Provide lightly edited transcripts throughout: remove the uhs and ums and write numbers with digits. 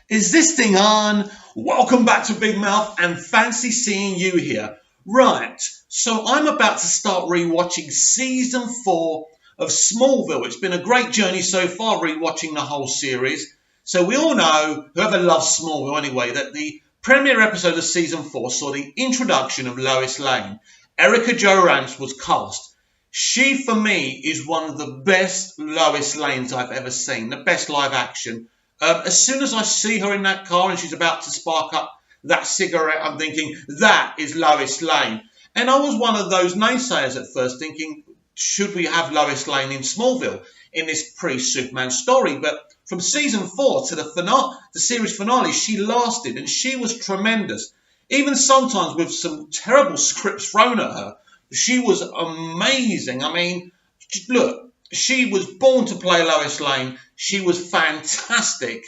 Is this thing on? Welcome back to Big Mouth and fancy seeing you here. Right, so I'm about to start rewatching season 4 of Smallville. It's been a great journey so far rewatching the whole series. So we all know, whoever loves Smallville anyway, that the premiere episode of season 4 saw the introduction of Lois Lane. Erica Jo Rance was cast. She, for me, is one of the best Lois Lanes I've ever seen, the best live action. As soon as I see her in that car and she's about to spark up that cigarette, I'm thinking, that is Lois Lane. And I was one of those naysayers at first, thinking, should we have Lois Lane in Smallville in this pre-Superman story? But from season 4 to the series finale, she lasted and she was tremendous. Even sometimes with some terrible scripts thrown at her, she was amazing. I mean, look. She was born to play Lois Lane. She was fantastic.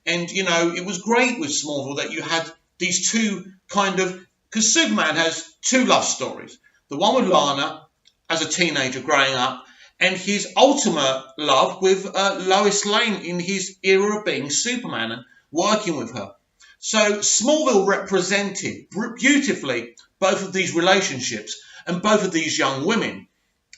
And, you know, it was great with Smallville that you had these two because Superman has two love stories. The one with Lana as a teenager growing up, and his ultimate love with Lois Lane in his era of being Superman and working with her. So Smallville represented beautifully both of these relationships and both of these young women.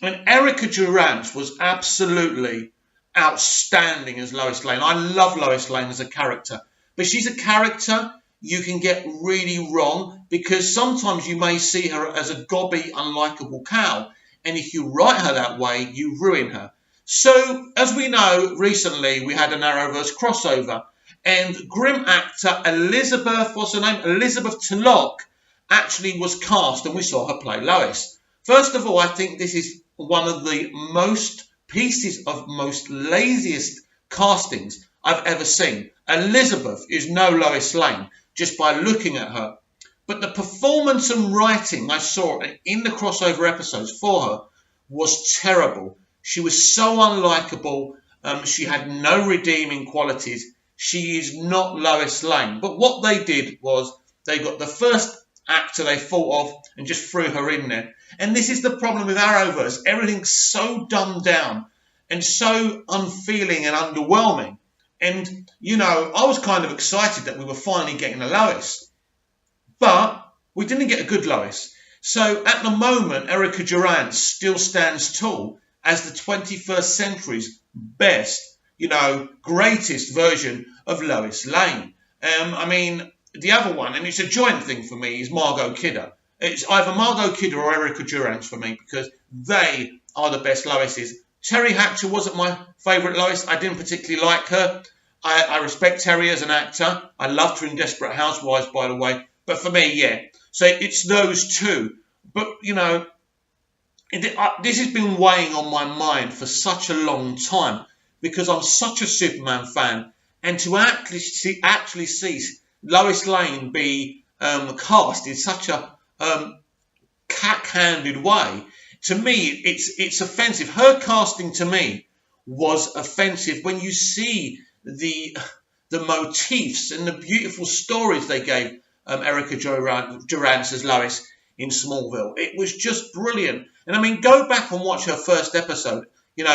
And Erica Jo Rance was absolutely outstanding as Lois Lane. I love Lois Lane as a character. But she's a character you can get really wrong because sometimes you may see her as a gobby, unlikable cow. And if you write her that way, you ruin her. So, as we know, recently we had an arrowverse crossover. And grim actor Elizabeth, what's her name? Elizabeth Tulloch actually was cast and we saw her play Lois. First of all, I think this is one of the most laziest castings I've ever seen. Elizabeth is no Lois Lane just by looking at her. But the performance and writing I saw in the crossover episodes for her was terrible. She was so unlikable. She had no redeeming qualities. She is not Lois Lane. But what they did was they got the first actor they thought of and just threw her in there. And this is the problem with Arrowverse. Everything's so dumbed down and so unfeeling and underwhelming. And, you know, I was kind of excited that we were finally getting a Lois. But we didn't get a good Lois. So at the moment, Erica Jo Rance still stands tall as the 21st century's best, greatest version of Lois Lane. I mean, the other one, and it's a joint thing for me, is Margot Kidder. It's either Margot Kidder or Erica Jo Rance for me because they are the best Loises. Terry Hatcher wasn't my favourite Lois. I didn't particularly like her. I respect Terry as an actor. I loved her in Desperate Housewives, by the way. But for me, yeah. So it's those two. But, this has been weighing on my mind for such a long time because I'm such a Superman fan. And to actually see Lois Lane be cast in such a cack-handed way, to me, it's offensive. Her casting to me was offensive when you see the motifs and the beautiful stories they gave Erica Jo Rance as Lois in Smallville. It was just brilliant. And I mean, go back and watch her first episode,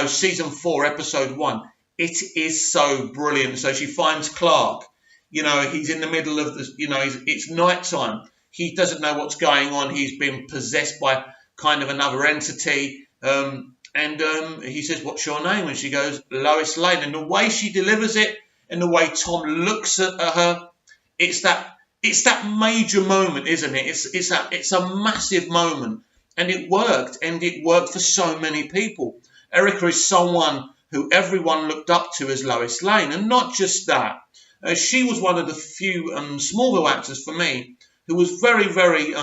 season 4, episode 1. It is so brilliant. So she finds Clark. He's in the middle of this, it's nighttime. He doesn't know what's going on. He's been possessed by kind of another entity. He says, "What's your name?" And she goes, "Lois Lane." And the way she delivers it and the way Tom looks at her, it's that major moment, isn't it? It's a massive moment. And it worked. And it worked for so many people. Erica is someone who everyone looked up to as Lois Lane. And not just that. She was one of the few Smallville actors for me who was very, very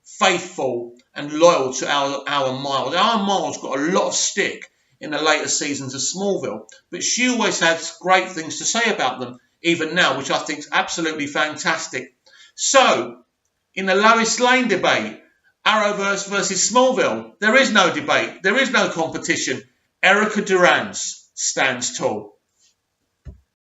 faithful and loyal to our Miles. Our Miles got a lot of stick in the later seasons of Smallville, but she always had great things to say about them, even now, which I think is absolutely fantastic. So, in the Lois Lane debate, Arrowverse versus Smallville, there is no debate, there is no competition. Erica Jo Rance stands tall.